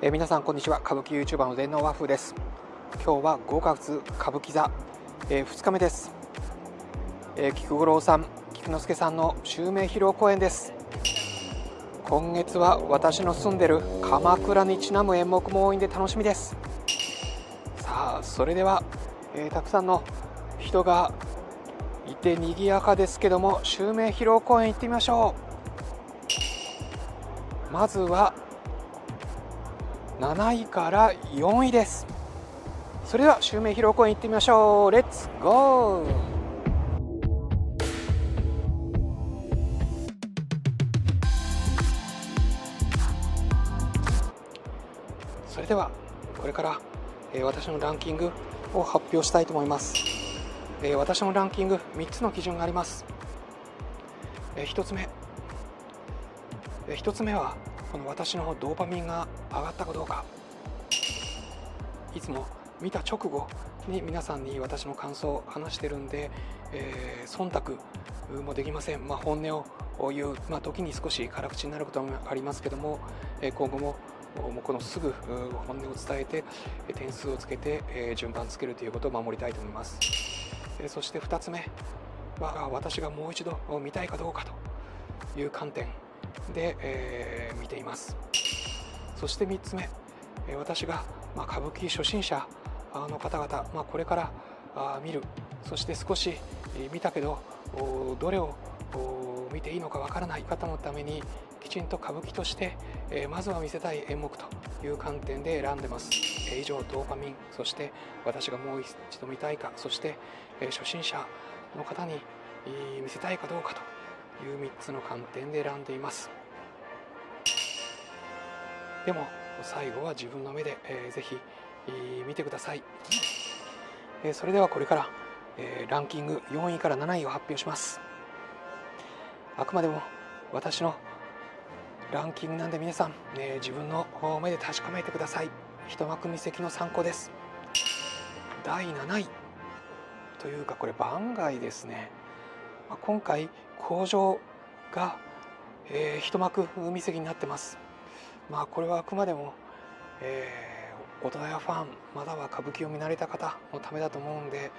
皆さんこんにちは。歌舞伎 YouTuber の電脳和風です。今日は5月歌舞伎座、2日目です。菊五郎さん、菊之助さんの襲名披露公演です。今月は私の住んでる鎌倉にちなむ演目も多いんで楽しみです。さあ、それでは、たくさんの人がいて賑やかですけども、襲名披露公演行ってみましょう。まずは7位から4位です。それでは襲名披露公演行ってみましょう。レッツゴー。それではこれから、私のランキングを発表したいと思います。私のランキング3つの基準があります。1つ目はこの私のドーパミンが上がったかどうか。いつも見た直後に皆さんに私の感想を話してるんで、忖度もできません。本音を言う、時に少し辛口になることもありますけども、今後もこのすぐ本音を伝えて点数をつけて順番つけるということを守りたいと思います。そして2つ目は私がもう一度見たいかどうかという観点で見ています。そして3つ目、私が歌舞伎初心者の方々、これから見る、そして少し見たけどどれを見ていいのかわからない方のためにきちんと歌舞伎としてまずは見せたい演目という観点で選んでます。以上、ドーパミン、そして私がもう一度見たいか、そして初心者の方に見せたいかどうかという3つの観点で選んでいます。でも最後は自分の目でぜひ見てください。それではこれからランキング4位から7位を発表します。あくまでも私のランキングなんで皆さん、自分の目で確かめてください。一幕見席の参考です。第7位というかこれ番外ですね。今回口上が、一幕見席になってます。これはあくまでも、大人やファン、または歌舞伎を見慣れた方のためだと思うんで、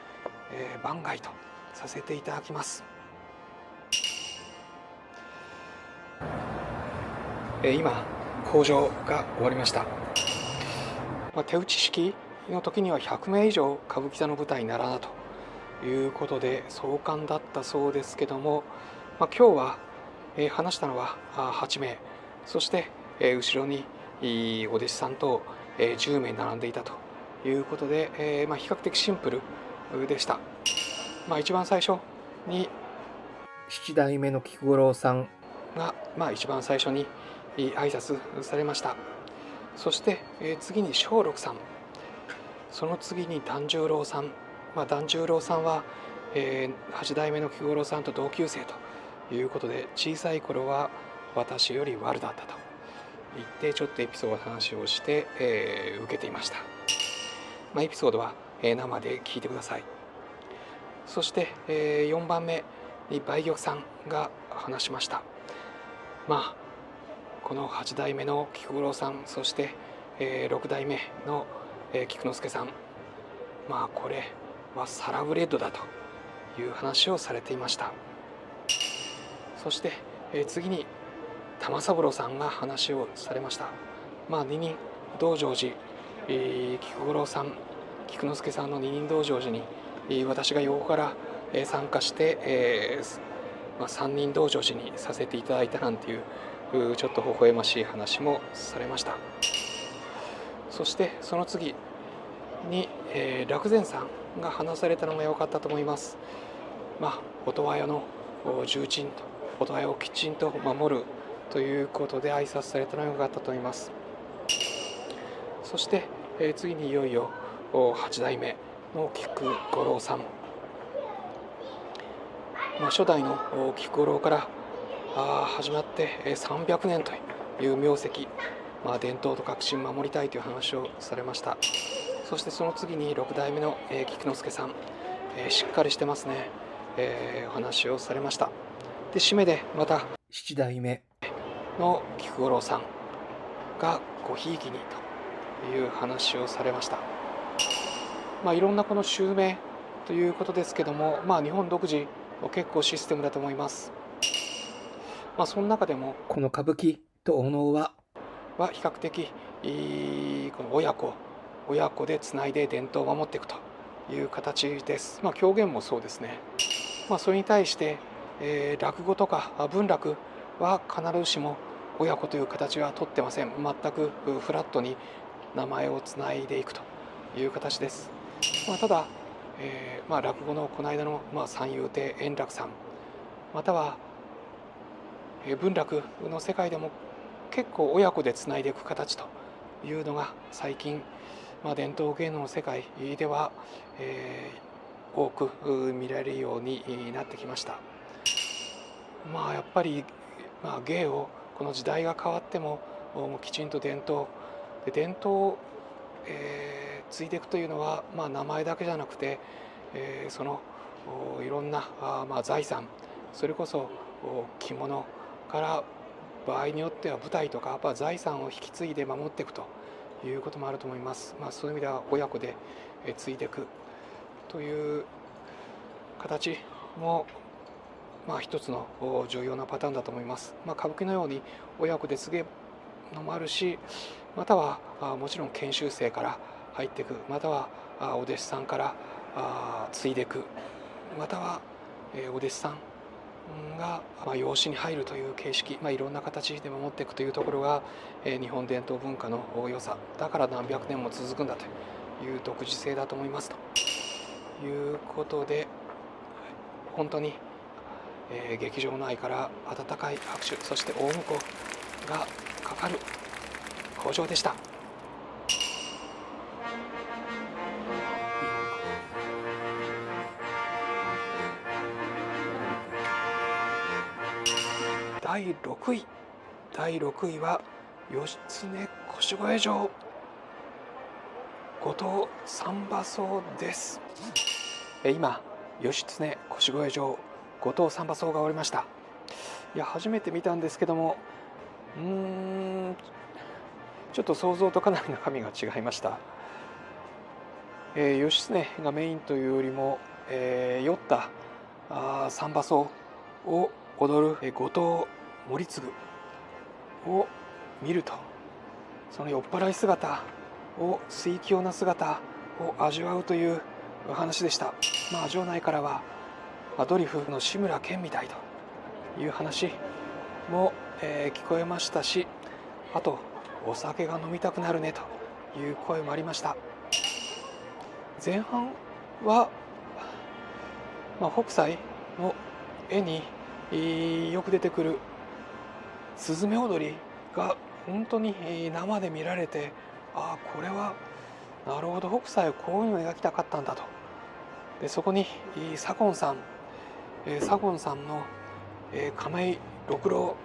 番外とさせていただきます。今口上が終わりました。手打ち式の時には100名以上歌舞伎座の舞台にならなということで壮観だったそうですけども、今日は、話したのは8名、そして、後ろにお弟子さんと10名並んでいたということで、比較的シンプルでした。一番最初に7代目の菊五郎さんが、一番最初に挨拶されました。そして、次に松緑さん、その次に團十郎さん、團十郎さんは、8代目の菊五郎さんと同級生ということで、小さい頃は私より悪だったと言ってちょっとエピソードの話をして、受けていました。エピソードは、生で聞いてください。そして、4番目に梅玉さんが話しました。この8代目の菊五郎さん、そして、6代目の、菊之助さん、これはサラブレッドだという話をされていました。そして、次に玉三郎さんが話をされました。二人道成寺、菊五郎さん、菊之助さんの二人道成寺に私が横から参加して、三人道成寺にさせていただいたなんていうちょっと微笑ましい話もされました。そしてその次に、楽善さんが話されたのが良かったと思います。音羽屋の重鎮と音羽屋をきちんと守るということで挨拶されたのが良かったと思います。そして、次にいよいよ8代目の菊五郎さん、初代の菊五郎から始まって300年という名跡、伝統と革新を守りたいという話をされました。そしてその次に6代目の菊之助さん、しっかりしてますね、お話をされました。で締めでまた7代目の菊五郎さんがごひいきにいう話をされました。いろんなこの襲名ということですけども、日本独自の結構システムだと思います。その中でもこの歌舞伎とお能は比較的この親子でつないで伝統を守っていくという形です。狂言もそうですね。それに対して、落語とか文楽は必ずしも親子という形はとってません。全くフラットに名前をつないでいくという形です。ただ、落語のこの間の三遊亭円楽さん、または文楽の世界でも結構親子でつないでいく形というのが最近、伝統芸能の世界では、多く見られるようになってきました。やっぱり、芸をこの時代が変わってもきちんと伝統を、継いでいくというのは、名前だけじゃなくて、そのいろんな財産、それこそ着物から場合によっては舞台とか財産を引き継いで守っていくということもあると思います。そういう意味では親子で継いでいくという形も一つの重要なパターンだと思います。歌舞伎のように親子で継げるのもあるし、またはもちろん研修生から入っていく、またはお弟子さんから継いでいく、またはお弟子さんが養子に入るという形式、いろんな形で守っていくというところが日本伝統文化の良さだから何百年も続くんだという独自性だと思いますということで、本当に劇場内から温かい拍手、そして大向こうがかかる口上でした。第6位は義経腰越状後藤三馬荘です。今義経腰越状後藤三馬荘が終わりました。初めて見たんですけども、ちょっと想像とかなり中身が違いました。義経がメインというよりも、酔った三馬荘を踊る後藤森次を見ると、その酔っ払い姿を水清な姿を味わうという話でした。場内からはドリフの志村けんみたいという話も、聞こえましたし、あとお酒が飲みたくなるねという声もありました。前半は、北斎の絵によく出てくるすずめ踊りが本当に生で見られて、これはなるほど、北斎はこういうのを描きたかったんだと。でそこに左近さんの亀井六郎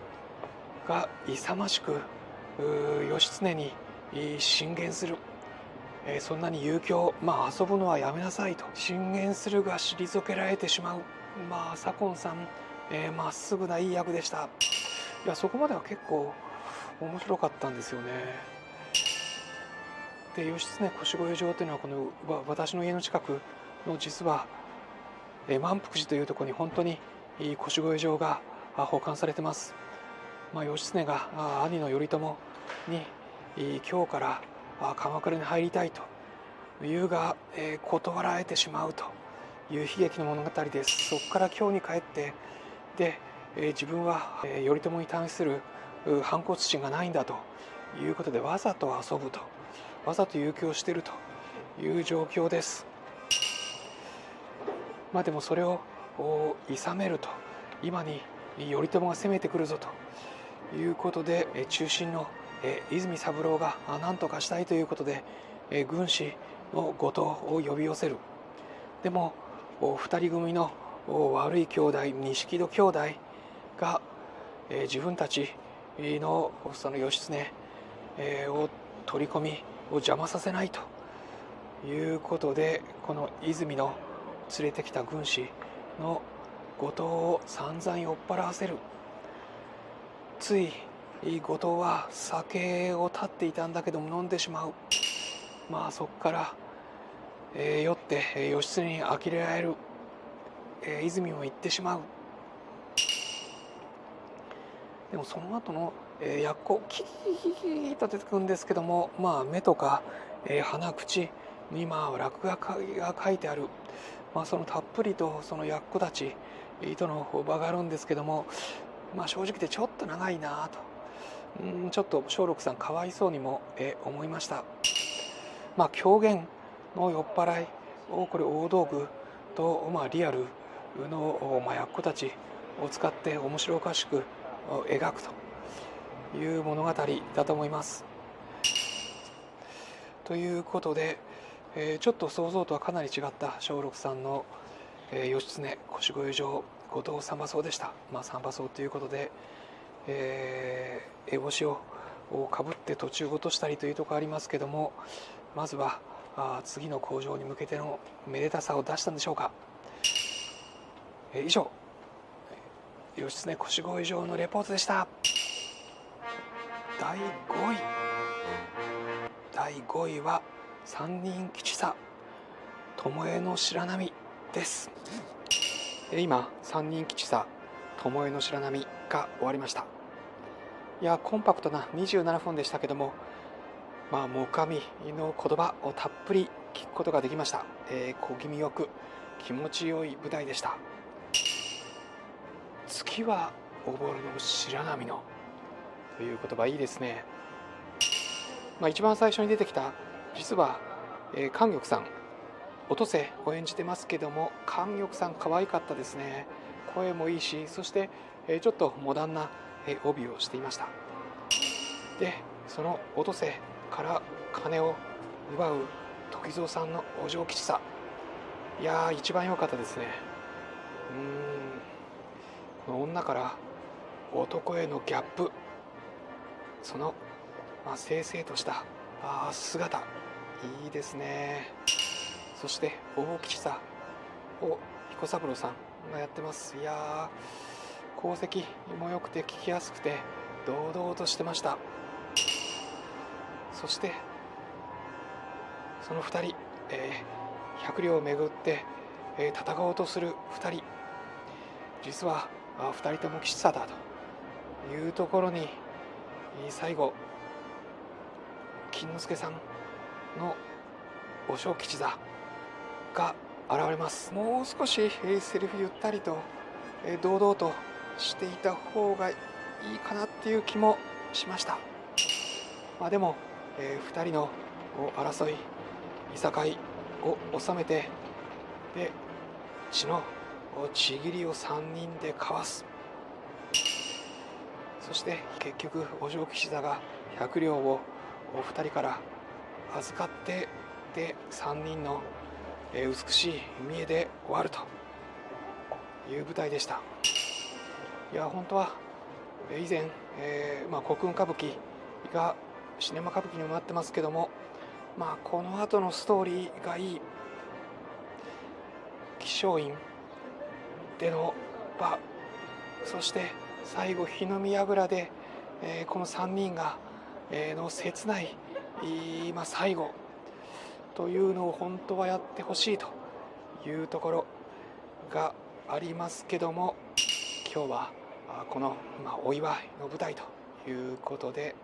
が勇ましく義経に進言する、そんなに遊興、遊ぶのはやめなさいと進言するが退けられてしまう、左近さんまっすぐないい役でした。そこまでは結構面白かったんですよね。で義経腰越状というのはこの私の家の近くの実は満福寺というところに本当に腰越状が保管されてます。義経が兄の頼朝に今日から鎌倉に入りたいと言うが断られてしまうという悲劇の物語です。そこから京に帰ってで自分は頼朝に対する反骨心がないんだということでわざと遊ぶと、わざと遊興しているという状況です。でもそれを諌めると、今に頼朝が攻めてくるぞということで中心の泉三郎が何とかしたいということで軍師の後藤を呼び寄せる。でも二人組の悪い兄弟錦戸兄弟が自分たちのその義経を取り込みを邪魔させないということで、この泉の連れてきた軍師の後藤を散々酔っ払わせる。つい後藤は酒を断っていたんだけども飲んでしまう。そこから、酔って、義経に呆れられる、泉も行ってしまう。でもその後の、やっこキーキーと出てくるんですけども、目とか、鼻口に落書きが書いてある、そのたっぷりとそのやっこたちとの場があるんですけども、正直でちょっと長いなと、ちょっと松緑さんかわいそうにも、思いました。狂言の酔っ払いをこれ大道具と、リアルの、やっこたちを使って面白おかしく描くという物語だと思います。ということで、ちょっと想像とはかなり違った松緑さんの、義経腰越城後藤三馬荘でした。三馬荘ということで、烏帽子をかぶって途中ごとしたりというところありますけども、まずは次の向上に向けてのめでたさを出したんでしょうか。以上、義経腰越城のレポートでした。第5位は三人吉三巴の白波です。今三人吉三巴の白波が終わりました。いやコンパクトな27分でしたけども、もかみの言葉をたっぷり聞くことができました。小気味よく気持ちよい舞台でした。月はおぼろの白波のという言葉いいですね。一番最初に出てきた実は、莟玉さんおとせを演じてますけども、莟玉さん可愛かったですね。声もいいし、そして、ちょっとモダンな、帯をしていました。でそのおとせから金を奪う時蔵さんのお嬢吉さ、いや一番良かったですね。この女から男へのギャップ、その、正々とした姿いいですね。そして大吉さを彦三郎さんがやってます。いや功績も良くて聞きやすくて堂々としてました。そしてその2人、百両をめぐって、戦おうとする2人、実は2人とも吉三だというところに、最後金之助さんのお正吉座が現れます。もう少し、セリフゆったりと、堂々としていた方がいいかなっていう気もしました。でも、2人の争いいさかいを収めて、で血のちぎりを3人で交わす。そして結局お嬢吉座が100両を2人から預かって、で3人の美しい見栄で終わるという舞台でした。いや本当は以前、国運歌舞伎がシネマ歌舞伎にもなってますけども、この後のストーリーがいい。起承院での場、そして最後火の見櫓で、この3人が、の切ない、最後というのを本当はやってほしいというところがありますけども、今日はこの、お祝いの舞台ということで、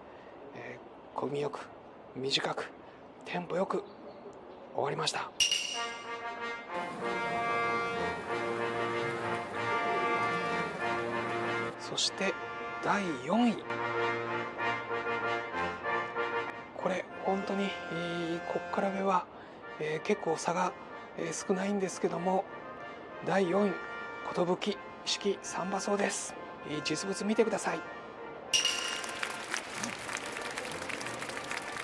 小気味よく短くテンポよく終わりました。そして第4位、これ本当に、ここから上は、結構差が、少ないんですけども、第4位寿式三馬荘です。実物見てください。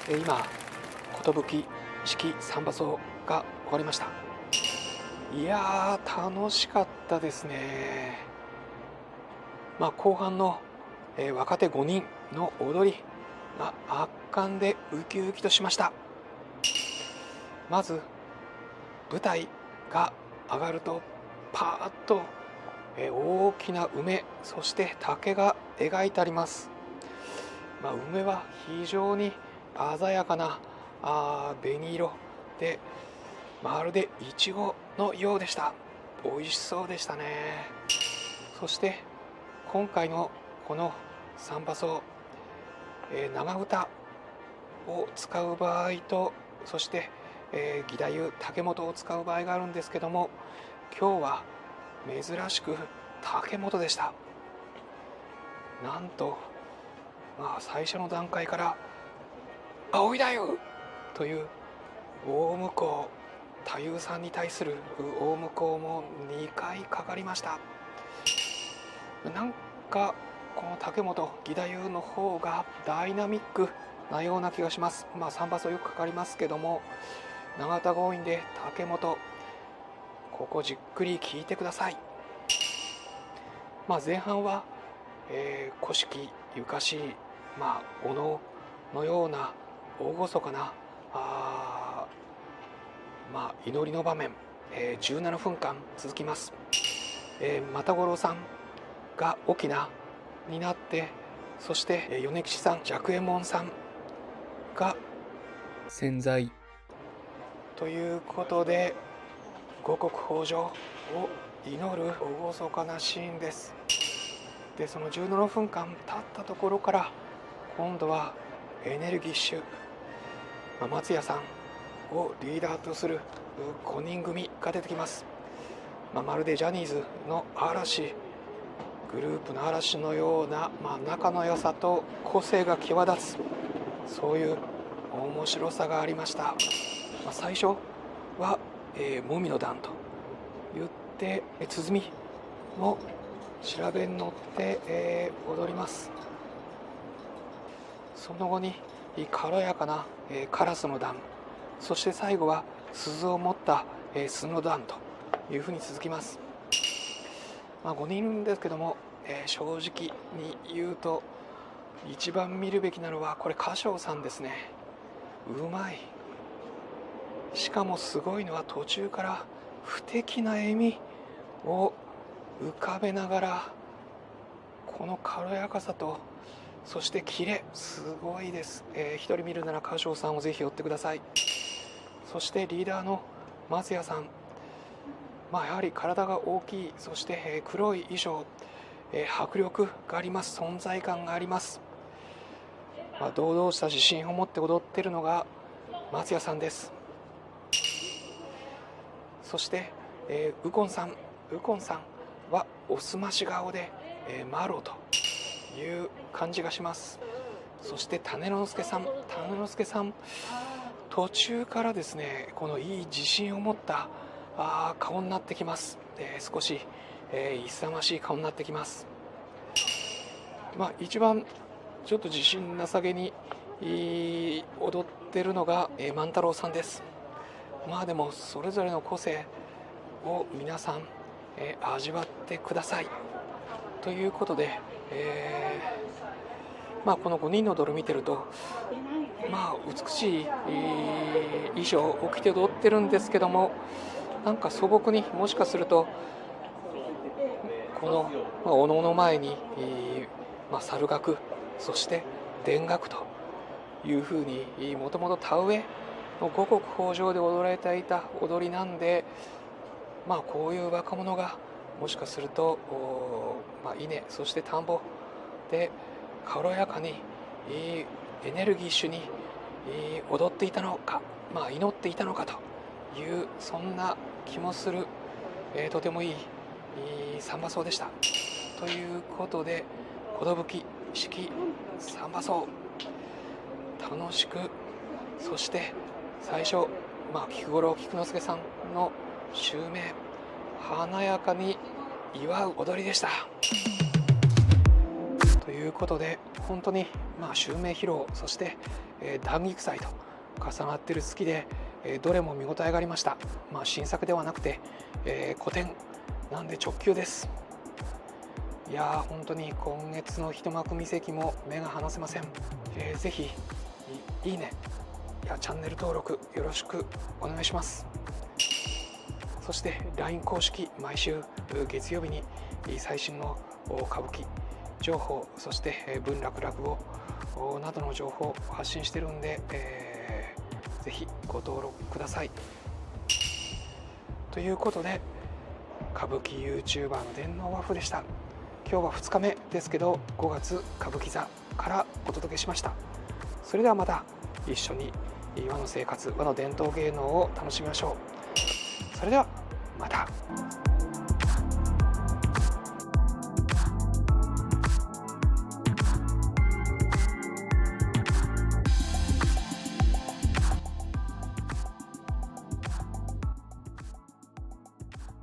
今寿式三馬荘が終わりました。いやー楽しかったですね。後半の、若手5人の踊りが圧巻でウキウキとしました。まず舞台が上がるとパーッと、大きな梅、そして竹が描いてあります。梅は非常に鮮やかな紅色でまるでイチゴのようでした。美味しそうでしたね。そして今回のこのサンバソウ、長唄を使う場合と、そして義太夫竹本を使う場合があるんですけども、今日は珍しく竹本でした。なんと、最初の段階から青い太夫という大向こう太夫さんに対する大向こうも2回かかりました。なんかこの竹本義太夫の方がダイナミックなような気がします。サンバソよくかかりますけども、長田強引で竹本、ここじっくり聞いてください。前半は、古式ゆかしい、お能のような大厳かな祈りの場面、17分間続きます。又五郎さんが翁になって、そして米吉さん、寂右衛門さんが潜在ということで、五穀豊穣を祈る厳かなシーンです。でその17分間経ったところから、今度はエネルギッシュ、松屋さんをリーダーとする5人組が出てきます。まるでジャニーズの嵐、グループの嵐のような、仲の良さと個性が際立つ、そういう面白さがありました。最初は、もみの段と言って、鼓も調べに乗って、踊ります。その後に軽やかな、カラスの段、そして最後は鈴を持った、鈴の段というふうに続きます。5人いるんですけども、正直に言うと一番見るべきなのはこれ歌唱さんですね。うまい。しかもすごいのは、途中から不敵な笑みを浮かべながら、この軽やかさと、そしてキレ、すごいです。一人見るなら歌唱さんをぜひ追ってください。そしてリーダーの松屋さん、やはり体が大きい、そして黒い衣装、迫力があります。存在感があります。堂々した自信を持って踊っているのが松屋さんです。そして右近さんはおすまし顔で、マロという感じがします。そして種之助さん、途中からですね、このいい自信を持った顔になってきます。少し、勇ましい顔になってきます。一番ちょっと自信なさげに踊ってるのが万太郎さんです。でもそれぞれの個性を皆さん、味わってくださいということで、この5人の踊りを見てると、美しい、衣装を着て踊ってるんですけども、なんか素朴にもしかするとこのお能の前に、猿楽、そして田楽というふうに、もともと田植えの五穀豊穣で踊られていた踊りなんで、こういう若者がもしかすると稲、そして田んぼで軽やかにエネルギッシュに踊っていたのか、祈っていたのかという、そんな気もする、とてもいいサンバソウでした。ということで、寿式サンバソウ、楽しく、そして最初、菊五郎菊之助さんの襲名、華やかに祝う踊りでした。ということで、本当に襲名披露、そして談義祭と重なっている好きで、どれも見応えがありました。新作ではなくて、古典なんで直球です。いやー、本当に今月の一幕見席も目が離せません。ぜひいいねやチャンネル登録よろしくお願いします。そして LINE 公式、毎週月曜日に最新の歌舞伎情報、そして文楽落語などの情報を発信してるんで、ぜひご登録ください。ということで、歌舞伎 YouTuber の電脳ワフでした。今日は2日目ですけど、5月歌舞伎座からお届けしました。それではまた一緒に和の生活、和の伝統芸能を楽しみましょう。それではまた。